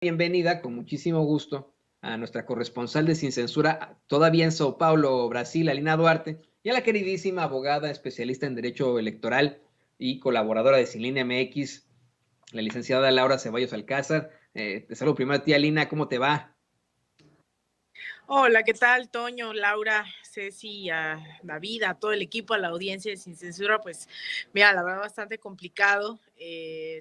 Bienvenida con muchísimo gusto a nuestra corresponsal de Sin Censura, todavía en Sao Paulo, Brasil, Alina Duarte, y a la queridísima abogada especialista en Derecho Electoral y colaboradora de Sin Línea MX, la licenciada Laura Ceballos Alcázar. Te saludo primero a ti, Alina, ¿cómo te va? Hola, ¿qué tal, Toño, Laura, Ceci, a David, a todo el equipo, a la audiencia de Sin Censura? Pues mira, la verdad bastante complicado,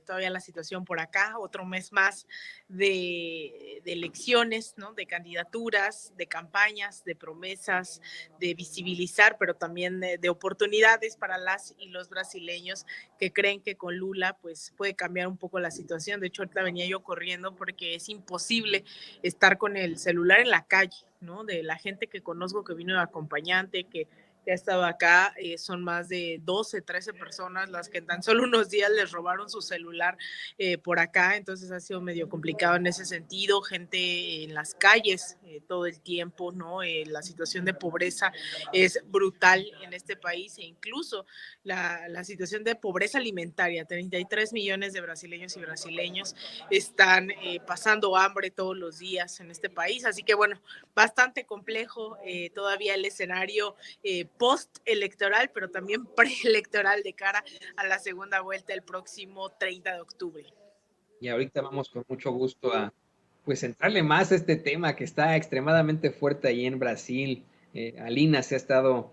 todavía la situación por acá, otro mes más de elecciones, ¿no? De candidaturas, de campañas, de promesas, de visibilizar, pero también de oportunidades para las y los brasileños que creen que con Lula pues puede cambiar un poco la situación. De hecho, ahorita venía yo corriendo porque es imposible estar con el celular en la calle, ¿no? De la gente que conozco que vino de acompañante, que ha estado acá, son más de 12, 13 personas las que en tan solo unos días les robaron su celular por acá, entonces ha sido medio complicado en ese sentido, gente en las calles todo el tiempo, ¿no? La situación de pobreza es brutal en este país e incluso la situación de pobreza alimentaria, 33 millones de brasileños y brasileños están pasando hambre todos los días en este país, así que bueno, bastante complejo todavía el escenario post-electoral, pero también preelectoral de cara a la segunda vuelta el próximo 30 de octubre. Y ahorita vamos con mucho gusto a pues entrarle más a este tema que está extremadamente fuerte ahí en Brasil. Alina se ha estado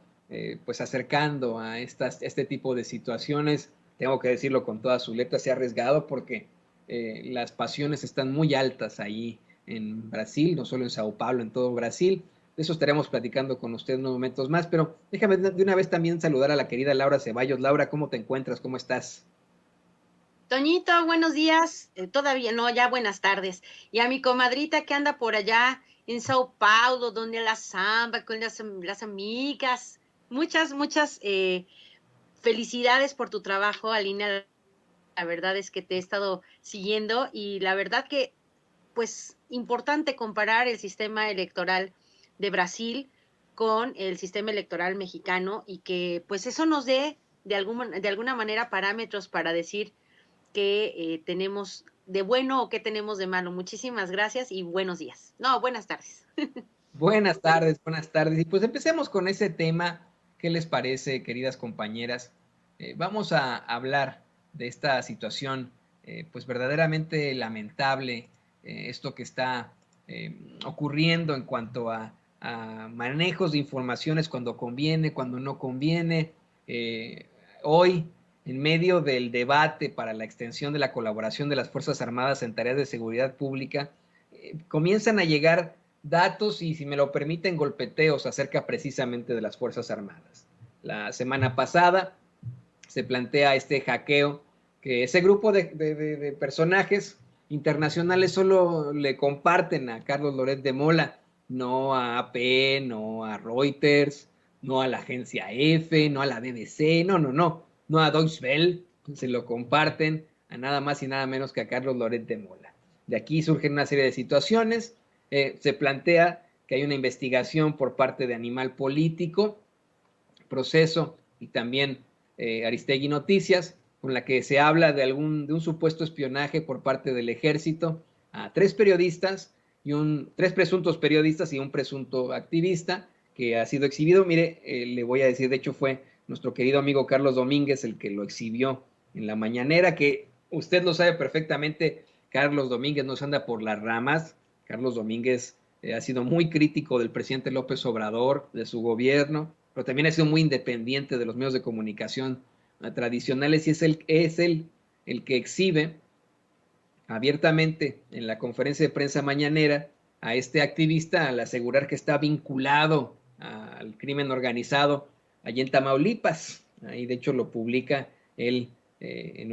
pues acercando a este tipo de situaciones. Tengo que decirlo con todas sus letras, se ha arriesgado porque las pasiones están muy altas ahí en Brasil, no solo en Sao Paulo, en todo Brasil. De eso estaremos platicando con usted en unos momentos más, pero déjame de una vez también saludar a la querida Laura Ceballos. Laura, ¿cómo te encuentras? ¿Cómo estás? Toñito, buenos días. Todavía no, ya buenas tardes. Y a mi comadrita que anda por allá en Sao Paulo, donde la samba, con las amigas. Muchas felicidades por tu trabajo, Alina. La verdad es que te he estado siguiendo y la verdad que, pues, importante comparar el sistema electoral de Brasil con el sistema electoral mexicano y que, pues, eso nos dé de alguna manera parámetros para decir qué tenemos de bueno o qué tenemos de malo. Muchísimas gracias y buenos días. No, buenas tardes. Buenas tardes, buenas tardes. Y pues empecemos con ese tema. ¿Qué les parece, queridas compañeras? Vamos a hablar de esta situación, pues verdaderamente lamentable, esto que está ocurriendo en cuanto a manejos de informaciones cuando conviene, cuando no conviene. Hoy, en medio del debate para la extensión de la colaboración de las Fuerzas Armadas en tareas de seguridad pública, comienzan a llegar datos y, si me lo permiten, golpeteos acerca precisamente de las Fuerzas Armadas. La semana pasada se plantea este hackeo, que ese grupo de personajes internacionales solo le comparten a Carlos Loret de Mola, no a AP, no a Reuters, no a la agencia F, no a la BBC, no a Deutsche Welle, se lo comparten a nada más y nada menos que a Carlos Loret de Mola. De aquí surgen una serie de situaciones, se plantea que hay una investigación por parte de Animal Político, Proceso y también Aristegui Noticias, con la que se habla de un supuesto espionaje por parte del ejército a tres periodistas tres presuntos periodistas y un presunto activista que ha sido exhibido. Mire, le voy a decir, de hecho fue nuestro querido amigo Carlos Domínguez el que lo exhibió en la mañanera, que usted lo sabe perfectamente, Carlos Domínguez no se anda por las ramas. Carlos Domínguez ha sido muy crítico del presidente López Obrador, de su gobierno, pero también ha sido muy independiente de los medios de comunicación tradicionales y es el que exhibe abiertamente en la conferencia de prensa mañanera a este activista al asegurar que está vinculado al crimen organizado allí en Tamaulipas. Ahí de hecho lo publica él en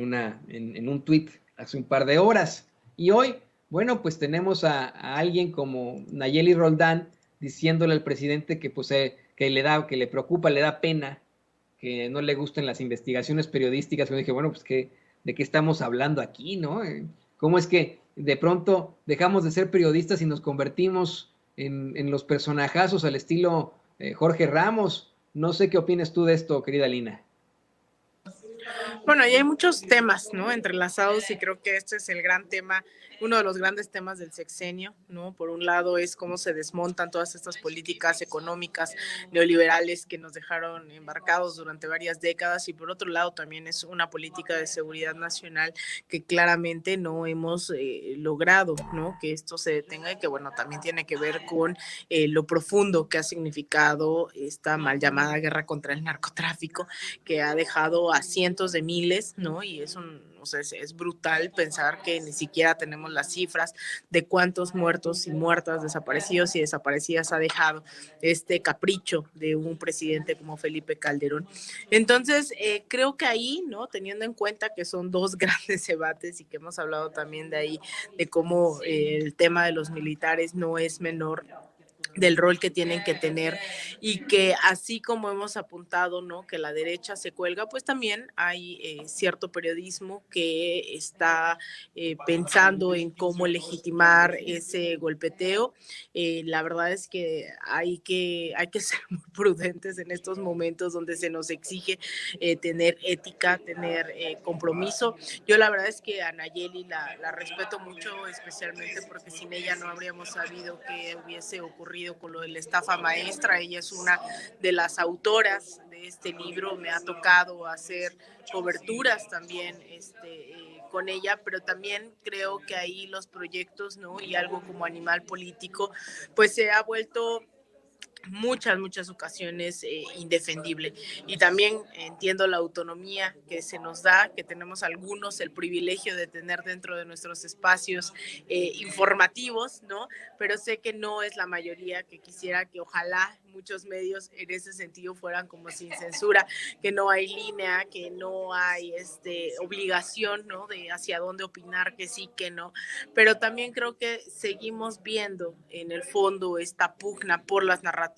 un tuit hace un par de horas. Y hoy, bueno, pues tenemos a alguien como Nayeli Roldán diciéndole al presidente que pues que le preocupa, le da pena, que no le gusten las investigaciones periodísticas. Yo dije, bueno, pues ¿de qué estamos hablando aquí, no? ¿Cómo es que de pronto dejamos de ser periodistas y nos convertimos en los personajazos al estilo Jorge Ramos? No sé qué opinas tú de esto, querida Lina. Bueno, y hay muchos temas, ¿no? Entrelazados, y creo que este es el gran tema, uno de los grandes temas del sexenio, ¿no? Por un lado es cómo se desmontan todas estas políticas económicas neoliberales que nos dejaron embarcados durante varias décadas, y por otro lado también es una política de seguridad nacional que claramente no hemos logrado, ¿no? Que esto se detenga, y que, bueno, también tiene que ver con lo profundo que ha significado esta mal llamada guerra contra el narcotráfico, que ha dejado a cientos de miles, ¿no? Y o sea, es brutal pensar que ni siquiera tenemos las cifras de cuántos muertos y muertas, desaparecidos y desaparecidas ha dejado este capricho de un presidente como Felipe Calderón. Entonces, creo que ahí, ¿no? Teniendo en cuenta que son dos grandes debates, y que hemos hablado también de ahí, de cómo el tema de los militares no es menor, del rol que tienen que tener, y que así como hemos apuntado, ¿no? Que la derecha se cuelga, pues también hay cierto periodismo que está pensando en cómo legitimar ese golpeteo. La verdad es que hay que ser muy prudentes en estos momentos donde se nos exige tener ética, tener compromiso. Yo la verdad es que a Nayeli la respeto mucho, especialmente porque sin ella no habríamos sabido que hubiese ocurrido con lo de la estafa maestra. Ella es una de las autoras de este libro, me ha tocado hacer coberturas también con ella, pero también creo que ahí los proyectos, ¿no? Y algo como Animal Político, pues se ha vuelto muchas ocasiones indefendible. Y también entiendo la autonomía que se nos da, que tenemos algunos el privilegio de tener dentro de nuestros espacios informativos, ¿no? Pero sé que no es la mayoría, que quisiera que ojalá muchos medios en ese sentido fueran como sin censura, que no hay línea, que no hay obligación, ¿no? De hacia dónde opinar, que sí, que no. Pero también creo que seguimos viendo en el fondo esta pugna por las narrativas,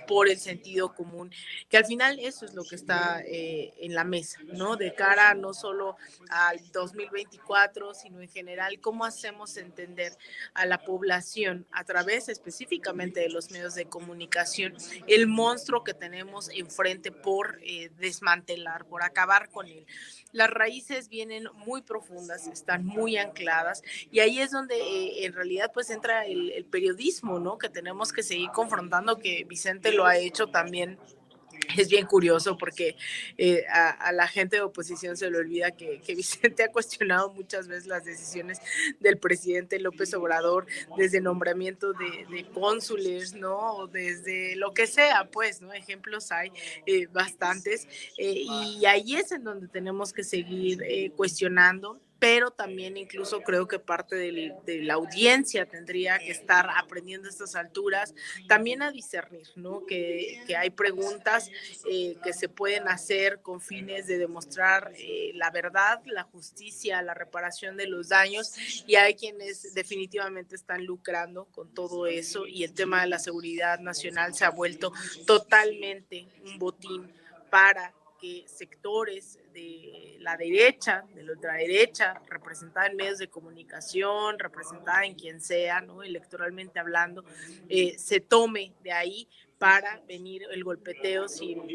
por el sentido común, que al final eso es lo que está en la mesa, ¿no? De cara no solo al 2024, sino en general, cómo hacemos entender a la población a través específicamente de los medios de comunicación el monstruo que tenemos enfrente por desmantelar, por acabar con él. Las raíces vienen muy profundas, están muy ancladas, y ahí es donde en realidad pues entra el periodismo, ¿no? Que tenemos que seguir confrontando, que Vicente lo ha hecho también. Es bien curioso porque a la gente de oposición se le olvida que Vicente ha cuestionado muchas veces las decisiones del presidente López Obrador, desde nombramiento de cónsules, ¿no? O desde lo que sea, pues, ¿no? Ejemplos hay bastantes, y ahí es en donde tenemos que seguir cuestionando. Pero también incluso creo que parte de la audiencia tendría que estar aprendiendo a estas alturas también a discernir, ¿no? Que hay preguntas que se pueden hacer con fines de demostrar la verdad, la justicia, la reparación de los daños, y hay quienes definitivamente están lucrando con todo eso, y el tema de la seguridad nacional se ha vuelto totalmente un botín para que sectores de la derecha, de la ultraderecha, representada en medios de comunicación, representada en quien sea, ¿no? Electoralmente hablando, se tome de ahí para venir el golpeteo sin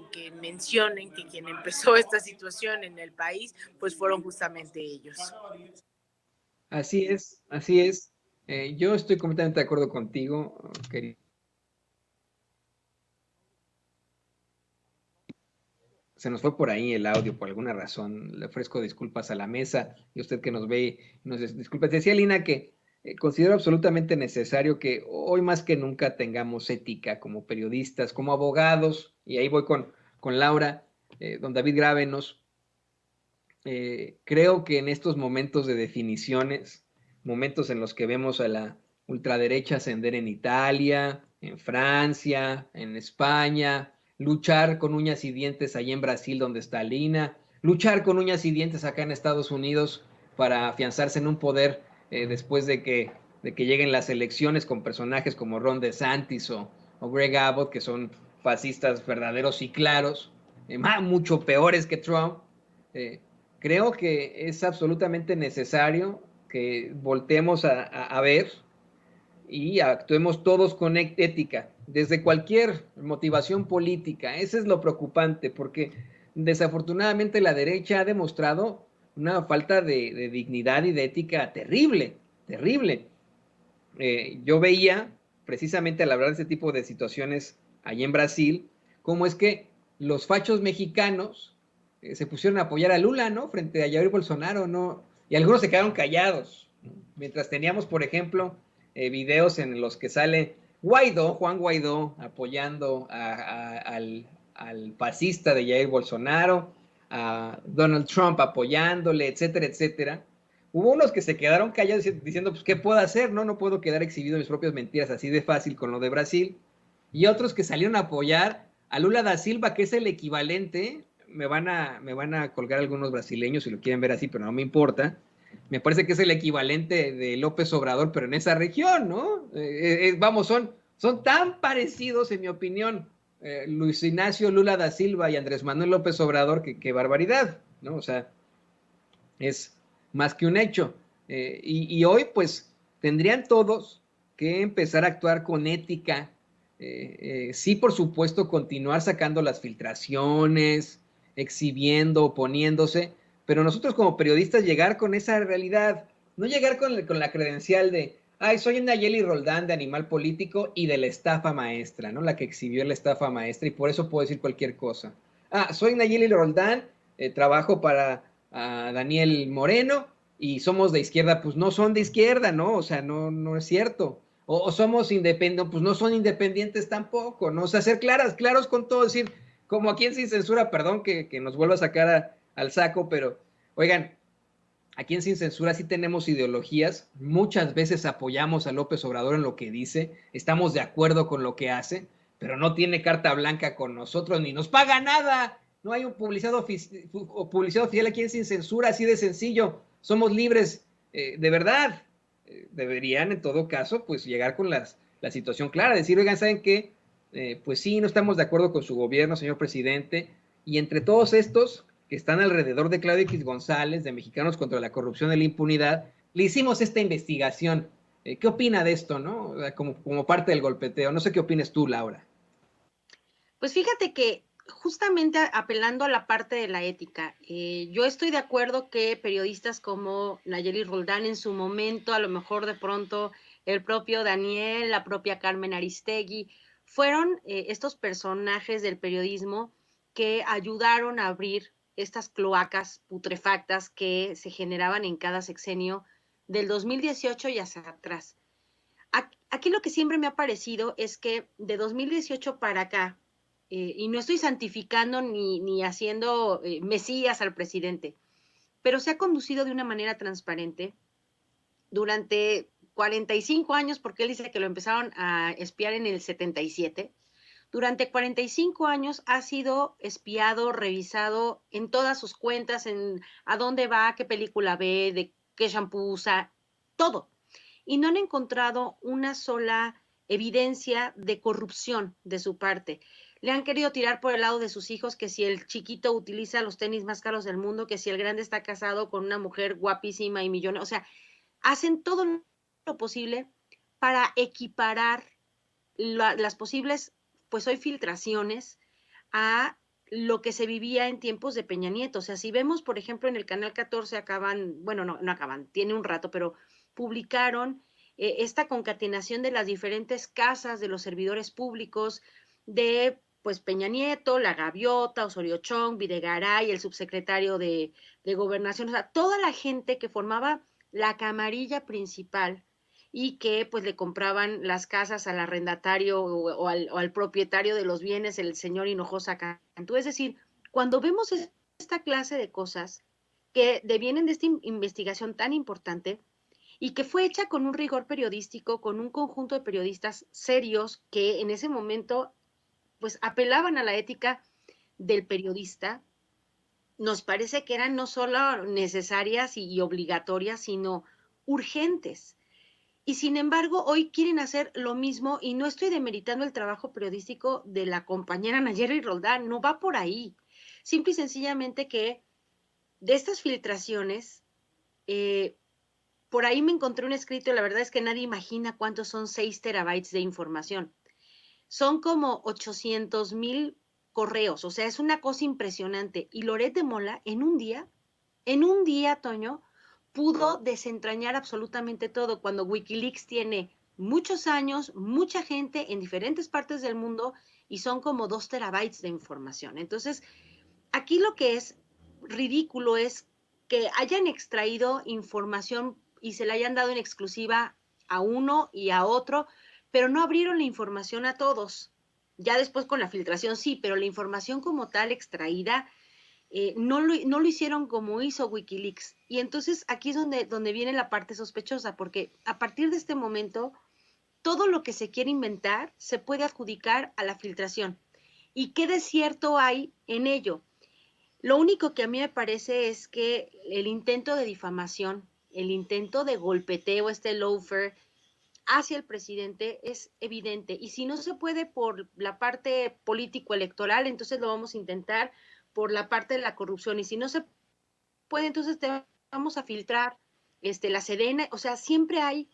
que mencionen que quien empezó esta situación en el país, pues fueron justamente ellos. Así es, así es. Yo estoy completamente de acuerdo contigo, querido. Se nos fue por ahí el audio por alguna razón. Le ofrezco disculpas a la mesa y a usted que nos ve, nos disculpa. Decía Lina que considero absolutamente necesario que hoy más que nunca tengamos ética como periodistas, como abogados, y ahí voy con Laura, don David Grávenos. Creo que en estos momentos de definiciones, momentos en los que vemos a la ultraderecha ascender en Italia, en Francia, en España, luchar con uñas y dientes allá en Brasil donde está Lina, luchar con uñas y dientes acá en Estados Unidos para afianzarse en un poder después de que lleguen las elecciones con personajes como Ron DeSantis o Greg Abbott, que son fascistas verdaderos y claros, mucho peores que Trump. Creo que es absolutamente necesario que volteemos a ver y actuemos todos con ética, desde cualquier motivación política. Eso es lo preocupante, porque desafortunadamente la derecha ha demostrado una falta de dignidad y de ética terrible, terrible. Yo veía, precisamente al hablar de ese tipo de situaciones allí en Brasil, cómo es que los fachos mexicanos se pusieron a apoyar a Lula, ¿no? Frente a Jair Bolsonaro, ¿no? Y algunos se quedaron callados, ¿no? Mientras teníamos, por ejemplo, videos en los que sale Guaidó, Juan Guaidó, apoyando al fascista de Jair Bolsonaro, a Donald Trump apoyándole, etcétera, etcétera. Hubo unos que se quedaron callados diciendo, pues, ¿qué puedo hacer? No puedo quedar exhibido en mis propias mentiras así de fácil con lo de Brasil. Y otros que salieron a apoyar a Lula da Silva, que es el equivalente, me van a colgar algunos brasileños si lo quieren ver así, pero no me importa. Me parece que es el equivalente de López Obrador, pero en esa región, ¿no? Vamos, son tan parecidos, en mi opinión, Luis Ignacio Lula da Silva y Andrés Manuel López Obrador, que barbaridad, ¿no? O sea, es más que un hecho. Y hoy, pues, tendrían todos que empezar a actuar con ética. Sí, por supuesto, continuar sacando las filtraciones, exhibiendo, oponiéndose, pero nosotros como periodistas llegar con esa realidad, no llegar con la credencial de, ay, soy Nayeli Roldán de Animal Político y de la estafa maestra, ¿no? La que exhibió la estafa maestra y por eso puedo decir cualquier cosa. Ah, soy Nayeli Roldán, trabajo para Daniel Moreno y somos de izquierda, pues no son de izquierda, ¿no? O sea, no es cierto. O somos independientes, pues no son independientes tampoco, ¿no? O sea, ser claros con todo, decir, como aquí en Sin Censura, perdón que nos vuelva a sacar al saco, pero oigan, aquí en Sin Censura sí tenemos ideologías, muchas veces apoyamos a López Obrador en lo que dice, estamos de acuerdo con lo que hace, pero no tiene carta blanca con nosotros ni nos paga nada. No hay un publicidad oficial aquí en Sin Censura, así de sencillo. Somos libres, de verdad. Deberían, en todo caso, pues llegar con la situación clara, decir, oigan, ¿saben qué? Pues sí, no estamos de acuerdo con su gobierno, señor presidente, y entre todos estos que están alrededor de Claudio X González, de Mexicanos contra la Corrupción y la Impunidad, le hicimos esta investigación. ¿Qué opina de esto, no? Como parte del golpeteo. No sé qué opines tú, Laura. Pues fíjate que justamente apelando a la parte de la ética, yo estoy de acuerdo que periodistas como Nayeli Roldán en su momento, a lo mejor de pronto el propio Daniel, la propia Carmen Aristegui, fueron estos personajes del periodismo que ayudaron a abrir estas cloacas putrefactas que se generaban en cada sexenio del 2018 y hacia atrás. Aquí lo que siempre me ha parecido es que de 2018 para acá, y no estoy santificando ni haciendo mesías al presidente, pero se ha conducido de una manera transparente durante 45 años, porque él dice que lo empezaron a espiar en el 77. Durante 45 años ha sido espiado, revisado en todas sus cuentas, en a dónde va, qué película ve, de qué shampoo usa, todo. Y no han encontrado una sola evidencia de corrupción de su parte. Le han querido tirar por el lado de sus hijos, que si el chiquito utiliza los tenis más caros del mundo, que si el grande está casado con una mujer guapísima y millonaria. O sea, hacen todo lo posible para equiparar las posibles, pues hoy, filtraciones a lo que se vivía en tiempos de Peña Nieto. O sea, si vemos, por ejemplo, en el Canal 14 acaban, bueno, no acaban, tiene un rato, pero publicaron esta concatenación de las diferentes casas de los servidores públicos de pues Peña Nieto, La Gaviota, Osorio Chong, Videgaray, el subsecretario de Gobernación, o sea, toda la gente que formaba la camarilla principal y que pues le compraban las casas al arrendatario o al propietario de los bienes, el señor Hinojosa Cantú. Es decir, cuando vemos esta clase de cosas que devienen de esta investigación tan importante, y que fue hecha con un rigor periodístico, con un conjunto de periodistas serios que en ese momento pues apelaban a la ética del periodista, nos parece que eran no solo necesarias y obligatorias, sino urgentes. Y sin embargo, hoy quieren hacer lo mismo, y no estoy demeritando el trabajo periodístico de la compañera Nayeli Roldán, no va por ahí. Simple y sencillamente que de estas filtraciones, por ahí me encontré un escrito, la verdad es que nadie imagina cuántos son 6 terabytes de información. Son como 800,000 correos, o sea, es una cosa impresionante. Y Loret de Mola, en un día, Toño, pudo desentrañar absolutamente todo, cuando Wikileaks tiene muchos años, mucha gente en diferentes partes del mundo, y son como 2 terabytes de información. Entonces, aquí lo que es ridículo es que hayan extraído información y se la hayan dado en exclusiva a uno y a otro, pero no abrieron la información a todos. Ya después con la filtración sí, pero la información como tal extraída no lo hicieron como hizo Wikileaks. Y entonces aquí es donde viene la parte sospechosa, porque a partir de este momento, todo lo que se quiere inventar se puede adjudicar a la filtración. ¿Y qué de cierto hay en ello? Lo único que a mí me parece es que el intento de difamación, el intento de golpeteo, loafer, hacia el presidente es evidente. Y si no se puede por la parte político-electoral, entonces lo vamos a intentar por la parte de la corrupción. Y si no se puede, entonces te vamos a filtrar la Sedena. O sea, siempre hay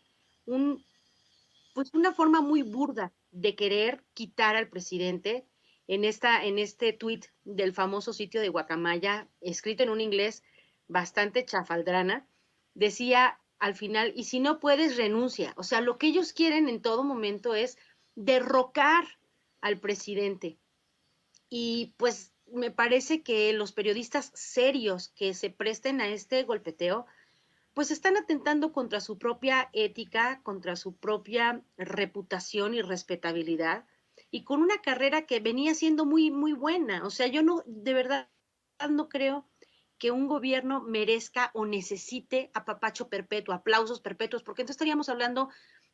pues una forma muy burda de querer quitar al presidente. En este tuit del famoso sitio de Guacamaya, escrito en un inglés bastante chafaldrana, decía al final, y si no puedes, renuncia. O sea, lo que ellos quieren en todo momento es derrocar al presidente. Y pues me parece que los periodistas serios que se presten a este golpeteo, pues están atentando contra su propia ética, contra su propia reputación y respetabilidad, y con una carrera que venía siendo muy, muy buena. O sea, yo no, de verdad, no creo que un gobierno merezca o necesite apapacho perpetuo, aplausos perpetuos, porque entonces estaríamos hablando,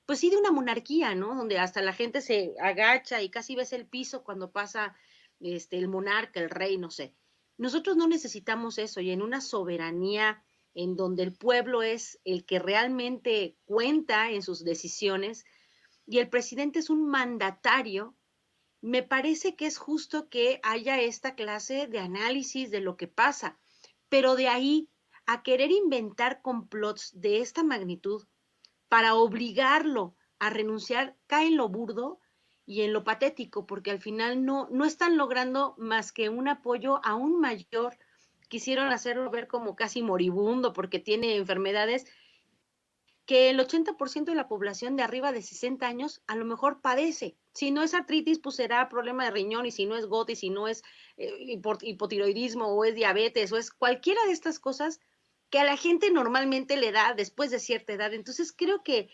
pues sí, de una monarquía, ¿no? Donde hasta la gente se agacha y casi ves el piso cuando pasa el monarca, el rey, no sé. Nosotros no necesitamos eso, y en una soberanía en donde el pueblo es el que realmente cuenta en sus decisiones y el presidente es un mandatario, me parece que es justo que haya esta clase de análisis de lo que pasa, pero de ahí a querer inventar complots de esta magnitud para obligarlo a renunciar, cae en lo burdo y en lo patético, porque al final no están logrando más que un apoyo aún mayor. Quisieron hacerlo ver como casi moribundo porque tiene enfermedades que el 80% de la población de arriba de 60 años a lo mejor padece. Si no es artritis, pues será problema de riñón, y si no es gota, y si no es hipotiroidismo, o es diabetes, o es cualquiera de estas cosas que a la gente normalmente le da después de cierta edad. Entonces creo que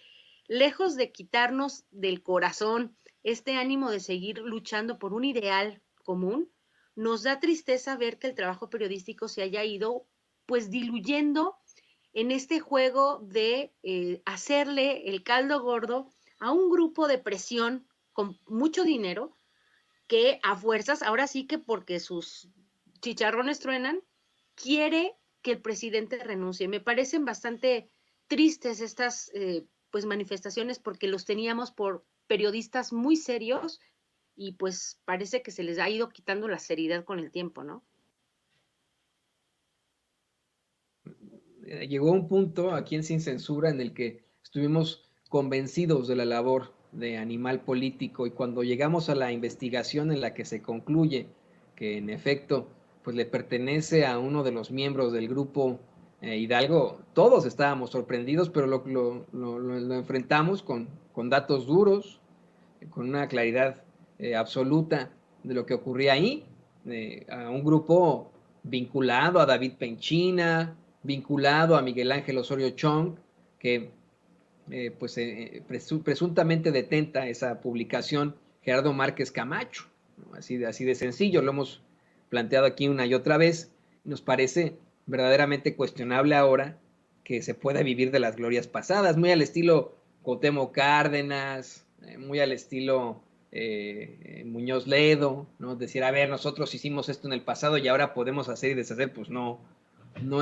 lejos de quitarnos del corazón este ánimo de seguir luchando por un ideal común, nos da tristeza ver que el trabajo periodístico se haya ido pues diluyendo en este juego de hacerle el caldo gordo a un grupo de presión con mucho dinero que a fuerzas, ahora sí que porque sus chicharrones truenan, quiere que el presidente renuncie. Me parecen bastante tristes estas pues manifestaciones, porque los teníamos por periodistas muy serios y pues parece que se les ha ido quitando la seriedad con el tiempo, ¿no? Llegó un punto aquí en Sin Censura en el que estuvimos convencidos de la labor de Animal Político, y cuando llegamos a la investigación en la que se concluye que en efecto pues le pertenece a uno de los miembros del grupo Hidalgo, todos estábamos sorprendidos, pero lo enfrentamos con datos duros, con una claridad absoluta de lo que ocurría ahí, a un grupo vinculado a David Penchina, vinculado a Miguel Ángel Osorio Chong, que presuntamente detenta esa publicación Gerardo Márquez Camacho, ¿no? Así de sencillo, lo hemos planteado aquí una y otra vez. Nos parece verdaderamente cuestionable ahora que se pueda vivir de las glorias pasadas, muy al estilo Cuauhtémoc Cárdenas, muy al estilo Muñoz Ledo, ¿no? Decir, a ver, nosotros hicimos esto en el pasado y ahora podemos hacer y deshacer. Pues no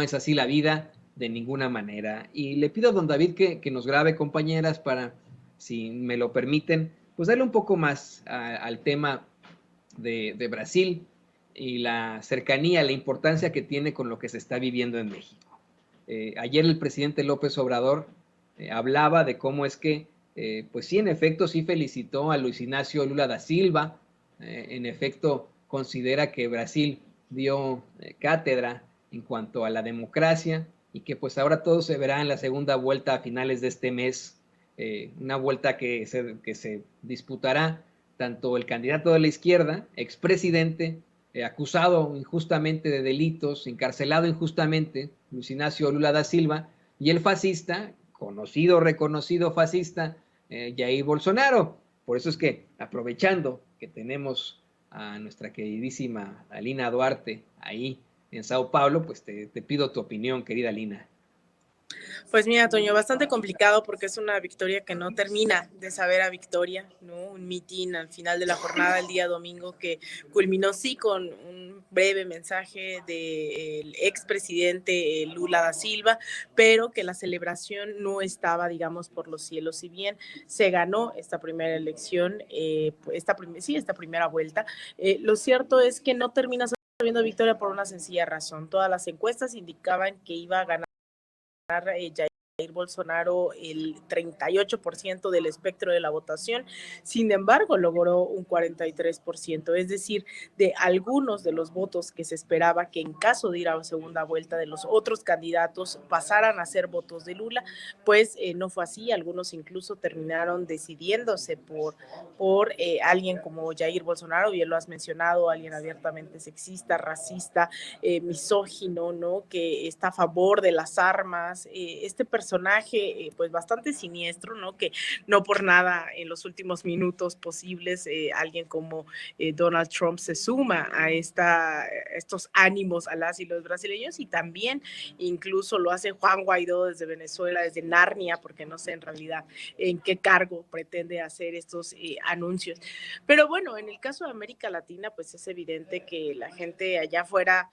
es así la vida de ninguna manera. Y le pido a don David que nos grabe, compañeras, para, si me lo permiten, pues darle un poco más al tema de Brasil y la cercanía, la importancia que tiene con lo que se está viviendo en México. Ayer el presidente López Obrador hablaba de cómo es que, pues sí, en efecto, sí felicitó a Luis Ignacio Lula da Silva, en efecto, considera que Brasil dio cátedra en cuanto a la democracia y que pues ahora todo se verá en la segunda vuelta a finales de este mes, una vuelta que se disputará tanto el candidato de la izquierda, expresidente, acusado injustamente de delitos, encarcelado injustamente, Luis Ignacio Lula da Silva, y el fascista, conocido, reconocido fascista, Jair Bolsonaro. Por eso es que, aprovechando que tenemos a nuestra queridísima Alina Duarte ahí en Sao Paulo, pues te pido tu opinión, querida Alina. Pues mira, Toño, bastante complicado porque es una victoria que no termina de saber a victoria, ¿no? Un mitin al final de la jornada el día domingo que culminó sí con un breve mensaje del expresidente Lula da Silva, pero que la celebración no estaba, digamos, por los cielos. Si bien se ganó esta primera elección, esta primera vuelta, lo cierto es que no termina sabiendo victoria por una sencilla razón. Todas las encuestas indicaban que iba a ganar Jair Bolsonaro el 38% del espectro de la votación, sin embargo logró un 43%, es decir, de algunos de los votos que se esperaba que en caso de ir a segunda vuelta de los otros candidatos pasaran a ser votos de Lula, pues no fue así, algunos incluso terminaron decidiéndose por alguien como Jair Bolsonaro, bien lo has mencionado, alguien abiertamente sexista, racista, misógino, ¿no? Que está a favor de las armas, este personaje pues bastante siniestro, ¿no? Que no por nada en los últimos minutos posibles alguien como Donald Trump se suma a estos ánimos a las y los brasileños, y también incluso lo hace Juan Guaidó desde Venezuela, desde Narnia, porque no sé en realidad en qué cargo pretende hacer estos anuncios. Pero bueno, en el caso de América Latina, pues es evidente que la gente allá afuera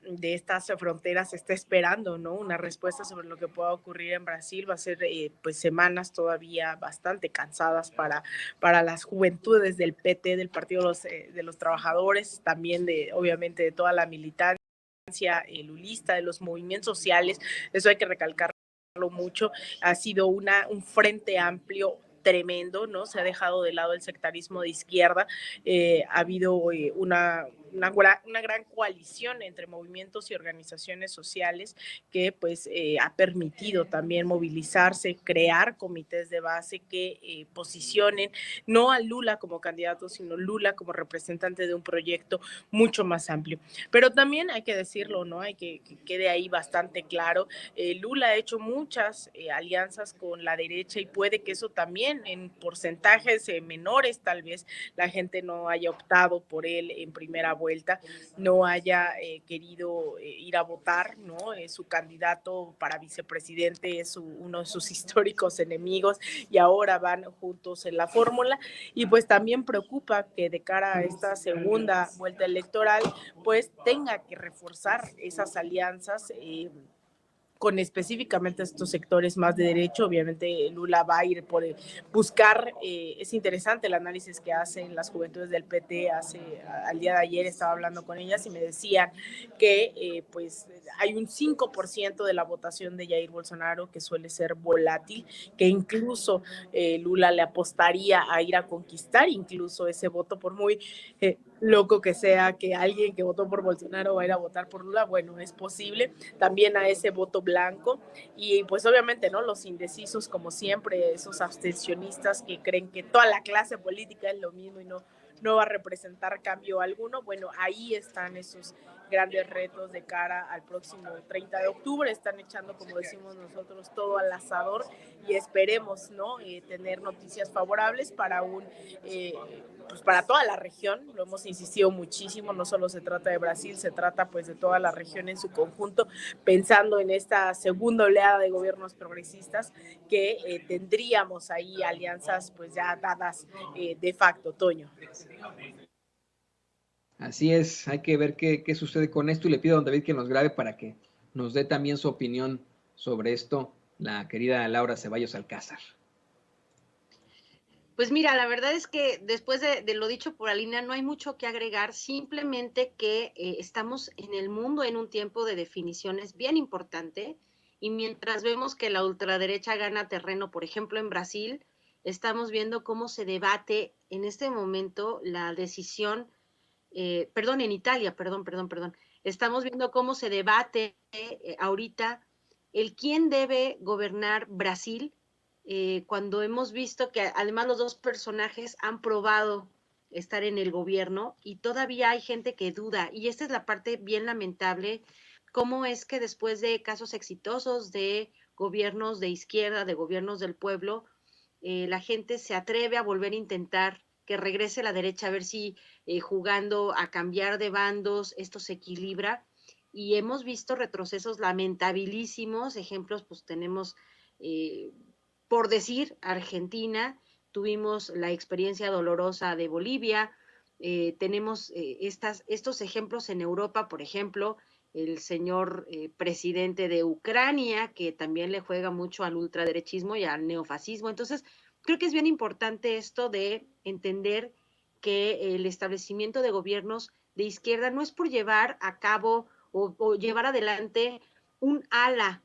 de estas fronteras está esperando, ¿no? Una respuesta sobre lo que pueda ocurrir en Brasil. Va a ser pues semanas todavía bastante cansadas para las juventudes del PT, del Partido de los Trabajadores, también obviamente de toda la militancia lulista, de los movimientos sociales. Eso hay que recalcarlo mucho. Ha sido un frente amplio tremendo, ¿no? Se ha dejado de lado el sectarismo de izquierda, ha habido una gran coalición entre movimientos y organizaciones sociales que pues ha permitido también movilizarse, crear comités de base que posicionen no a Lula como candidato, sino Lula como representante de un proyecto mucho más amplio. Pero también hay que decirlo, ¿no? Hay que quede ahí bastante claro, Lula ha hecho muchas alianzas con la derecha y puede que eso también en porcentajes menores tal vez la gente no haya optado por él en primera vuelta, no haya querido ir a votar, ¿no? Su candidato para vicepresidente es uno de sus históricos enemigos y ahora van juntos en la fórmula, y pues también preocupa que de cara a esta segunda vuelta electoral pues tenga que reforzar esas alianzas con específicamente estos sectores más de derecho. Obviamente Lula va a ir por buscar, es interesante el análisis que hacen las juventudes del PT, al día de ayer estaba hablando con ellas y me decían que pues hay un 5% de la votación de Jair Bolsonaro que suele ser volátil, que incluso Lula le apostaría a ir a conquistar incluso ese voto, por muy loco que sea que alguien que votó por Bolsonaro va a ir a votar por Lula, bueno, es posible, también a ese voto blanco, y pues obviamente, ¿no? Los indecisos, como siempre, esos abstencionistas que creen que toda la clase política es lo mismo y no va a representar cambio alguno. Bueno, ahí están esos grandes retos de cara al próximo 30 de octubre, están echando, como decimos nosotros, todo al asador y esperemos, ¿no? Tener noticias favorables para pues para toda la región. Lo hemos insistido muchísimo, no solo se trata de Brasil, se trata pues de toda la región en su conjunto, pensando en esta segunda oleada de gobiernos progresistas que tendríamos ahí alianzas pues ya dadas de facto, Toño. Así es, hay que ver qué sucede con esto y le pido a don David que nos grabe para que nos dé también su opinión sobre esto, la querida Laura Ceballos Alcázar. Pues mira, la verdad es que después de lo dicho por Alina, no hay mucho que agregar, simplemente que estamos en el mundo en un tiempo de definiciones bien importante, y mientras vemos que la ultraderecha gana terreno, por ejemplo, en Brasil, estamos viendo cómo se debate en este momento la decisión perdón, en Italia, perdón. Estamos viendo cómo se debate ahorita el quién debe gobernar Brasil, cuando hemos visto que además los dos personajes han probado estar en el gobierno y todavía hay gente que duda. Y esta es la parte bien lamentable, cómo es que después de casos exitosos de gobiernos de izquierda, de gobiernos del pueblo, la gente se atreve a volver a intentar que regrese la derecha, a ver si jugando a cambiar de bandos esto se equilibra. Y hemos visto retrocesos lamentabilísimos, ejemplos pues tenemos, por decir, Argentina, tuvimos la experiencia dolorosa de Bolivia, tenemos estos ejemplos en Europa, por ejemplo, el señor presidente de Ucrania, que también le juega mucho al ultraderechismo y al neofascismo. Entonces, creo que es bien importante esto de entender que el establecimiento de gobiernos de izquierda no es por llevar a cabo o llevar adelante un ala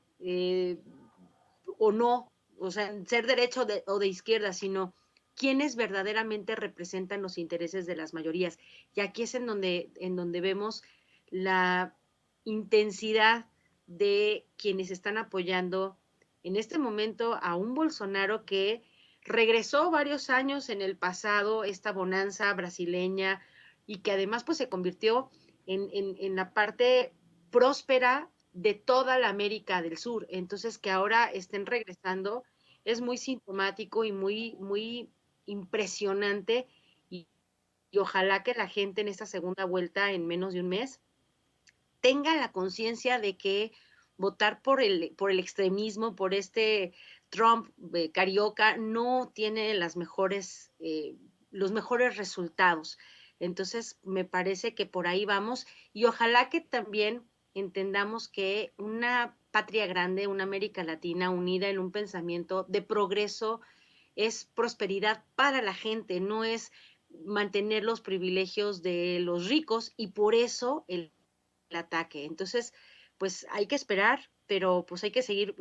o no, o sea, ser derecha o de izquierda, sino quienes verdaderamente representan los intereses de las mayorías. Y aquí es en donde vemos la intensidad de quienes están apoyando en este momento a un Bolsonaro que regresó varios años en el pasado, esta bonanza brasileña, y que además pues se convirtió en la parte próspera de toda la América del Sur. Entonces, que ahora estén regresando es muy sintomático y muy impresionante, y ojalá que la gente en esta segunda vuelta, en menos de un mes, tenga la conciencia de que votar por el extremismo, por este Trump carioca, no tiene los mejores resultados. Entonces, me parece que por ahí vamos, y ojalá que también entendamos que una patria grande, una América Latina unida en un pensamiento de progreso, es prosperidad para la gente, no es mantener los privilegios de los ricos, y por eso el ataque. Entonces, pues hay que esperar, pero pues hay que seguir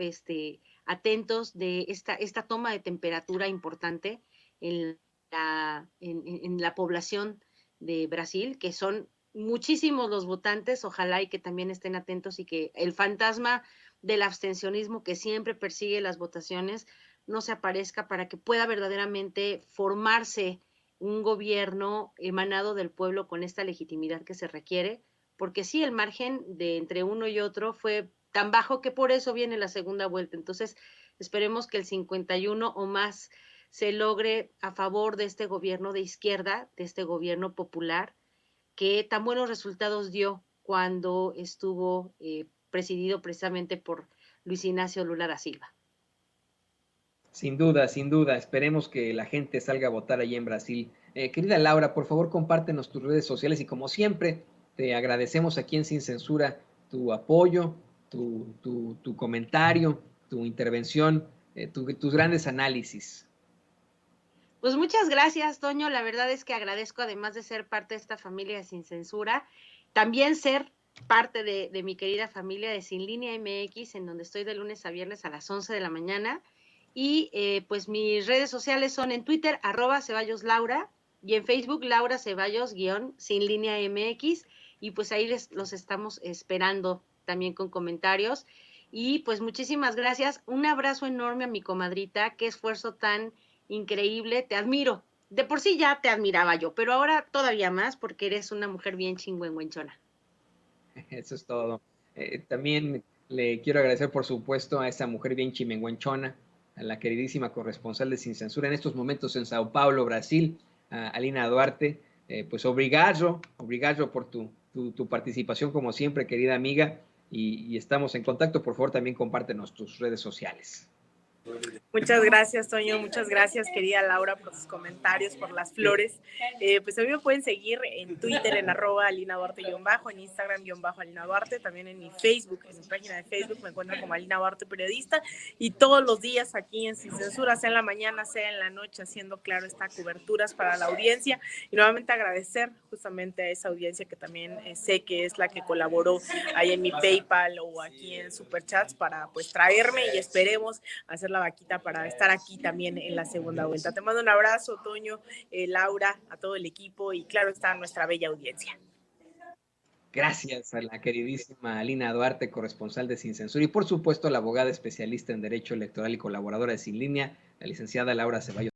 atentos de esta toma de temperatura importante en la población de Brasil, que son muchísimos los votantes. Ojalá y que también estén atentos y que el fantasma del abstencionismo que siempre persigue las votaciones no se aparezca, para que pueda verdaderamente formarse un gobierno emanado del pueblo con esta legitimidad que se requiere, porque sí, el margen de entre uno y otro fue tan bajo que por eso viene la segunda vuelta. Entonces, esperemos que el 51 o más se logre a favor de este gobierno de izquierda, de este gobierno popular, que tan buenos resultados dio cuando estuvo presidido precisamente por Luis Ignacio Lula da Silva. Sin duda, sin duda. Esperemos que la gente salga a votar allí en Brasil. Querida Laura, por favor, compártenos tus redes sociales y, como siempre, te agradecemos aquí en Sin Censura tu apoyo, tu comentario, tu intervención, tus grandes análisis. Pues muchas gracias, Toño. La verdad es que agradezco, además de ser parte de esta familia de Sin Censura, también ser parte de mi querida familia de Sin Línea MX, en donde estoy de lunes a viernes a las 11 de la mañana. Y pues mis redes sociales son en Twitter, @CeballosLaura, y en Facebook, Laura Ceballos _Sin Línea MX. Y pues ahí los estamos esperando también con comentarios. Y pues muchísimas gracias. Un abrazo enorme a mi comadrita. Qué esfuerzo tan increíble. Te admiro. De por sí ya te admiraba yo, pero ahora todavía más, porque eres una mujer bien chingüengüenchona. Eso es todo. También le quiero agradecer, por supuesto, a esa mujer bien chimenguenchona, a la queridísima corresponsal de Sin Censura en estos momentos en Sao Paulo, Brasil, a Alina Duarte. Pues obrigado por tu participación, como siempre, querida amiga, y estamos en contacto. Por favor, también compártenos tus redes sociales. Muchas gracias, Toño. Muchas gracias, querida Laura, por sus comentarios, por las flores. Pues a mí me pueden seguir en Twitter en @AlinaDuarte_, en Instagram _AlinaDuarte, también en mi Facebook, en mi página de Facebook me encuentran como Alina Duarte Periodista, y todos los días aquí en Sin Censura, sea en la mañana, sea en la noche, haciendo, claro, estas coberturas para la audiencia. Y nuevamente agradecer justamente a esa audiencia que también sé que es la que colaboró ahí en mi PayPal o aquí en Superchats para pues traerme, y esperemos hacer la vaquita para estar aquí también en la segunda vuelta. Te mando un abrazo, Toño, Laura, a todo el equipo y claro está nuestra bella audiencia. Gracias a la queridísima Alina Duarte, corresponsal de Sin Censura, y por supuesto a la abogada especialista en Derecho Electoral y colaboradora de Sin Línea, la licenciada Laura Ceballos.